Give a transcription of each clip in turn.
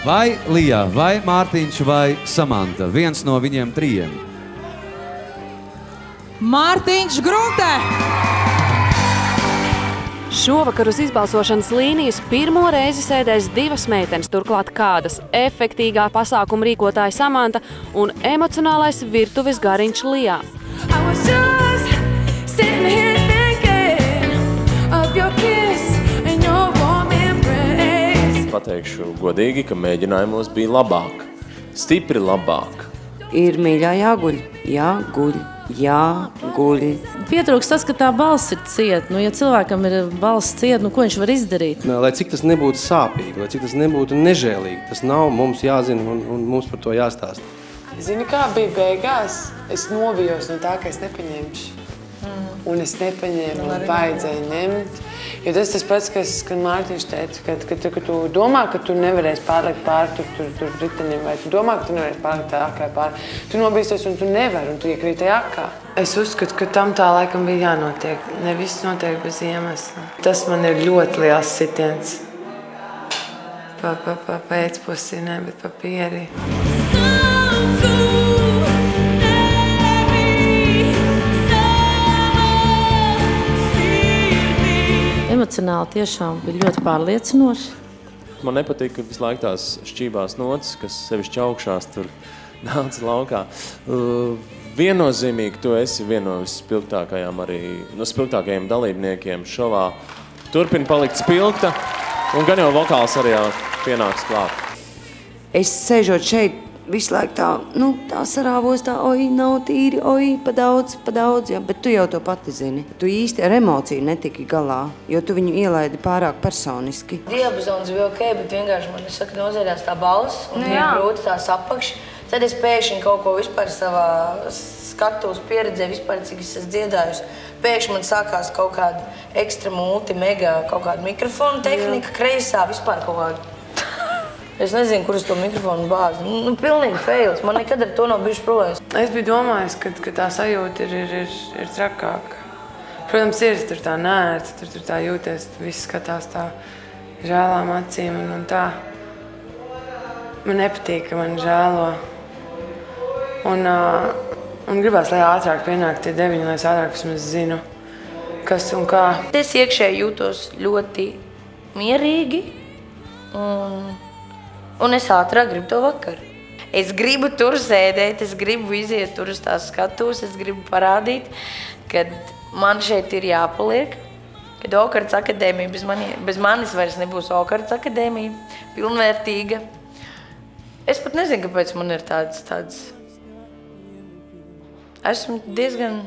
Vai Lija, vai Mārtiņš, vai Samanta? Viens no viņiem trijiem. Mārtiņš Gruntē! Šovakar uz izbalsošanas līnijas pirmo reizi sēdēs divas meitenes, turklāt kādas efektīgā pasākuma rīkotāja Samanta un emocionālais virtuves gariņš Lija. Pateikšu godīgi, ka mēģinājumos bija labāk, stipri labāk. Ir mīļā jāguļ. Pietrūkst tas, ka tā balss ir cieta. Ja cilvēkam ir balss cieta, ko viņš var izdarīt? Lai cik tas nebūtu sāpīgi, lai cik tas nebūtu nežēlīgi, tas nav mums jāzina un mums par to jāstāsta. Zini, kā bija beigās? Es nobijos no tā, ka es nepaņemšu. Un es nepaņēmu, un vajadzēja ņemt. Jo tas pats, kad Mārtiņš teica, ka tu domā, ka tu nevarēsi pārlikt pāri tur ritenim, vai tu domā, ka tu nevarēsi pārlikt tā akai pāri. Tu nobīsties, un tu nevari, un tu iekrīt tajā akā. Es uzskatu, ka tam tā laikam bija jānotiek. Ne viss notiek bez iemesla. Tas man ir ļoti liels sitiens. Pa pēcpusī, ne, bet pa pieri. Emocionāli tiešām bija ļoti pārliecinoši. Man nepatīk, ka visu laiku tās šķībās notis, kas sevišķi augšās tur nāca laukā. Viennozīmīgi tu esi viena no spilgtākajiem dalībniekiem šovā. Turpina palikt spilgta, un gan jau vokāls arī pienāks klāt. Es sēžot šeit visu laiku tā sarāvos tā, nav tīri, pa daudz, ja, bet tu jau to pati zini. Tu īsti ar emociju netiki galā, jo tu viņu ielaidi pārāk personiski. Diapazons bija ok, bet vienkārši man nozaļās tā balss un bija grūti tās apakš. Tad es pēkšņi kaut ko vispār savā skatuves pieredzē, vispār cik es esmu dziedājusi. Pēkšņi man sākās kaut kāda ekstra mega kaut kāda mikrofona tehnika, kreisā, vispār kaut kāda. Es nezinu, kur es to mikrofonu bāzi. Pilnīgi fails. Man nekad ar to nav bijuši problēmas. Es biju domājis, ka tā sajūta ir trakāka. Protams, tur tā neērta, tur tā jūties, viss skatās tā žēlām acīm un tā. Man nepatīk, ka man žēlo. Un gribās, lai ātrāk pienāk tie 9, lai es ātrāk vismaz zinu, kas un kā. Es iekšēji jūtos ļoti mierīgi un es ātrāk gribu to vakaru. Es gribu tur sēdēt, es gribu iziet tur uz tās skatuves, es gribu parādīt, kad man šeit ir jāpaliek, kad Okarts akadēmija bez manis vairs nebūs Okarts akadēmija, pilnvērtīga. Es pat nezinu, kāpēc man ir tāds. Esmu diezgan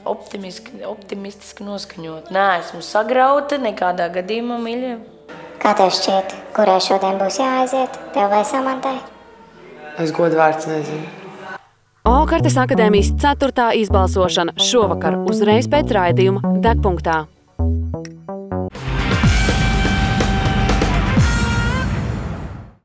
optimistiski noskaņot. Nē, esmu sagrauta nekādā gadījumā, mīļie. Kā tev šķiet, kurai šodien būs jāaiziet, tev vai Samantai? Es godvārds nezinu. Okartas akadēmijas 4. izbalsošana šovakar uzreiz pēc raidījuma Degpunktā.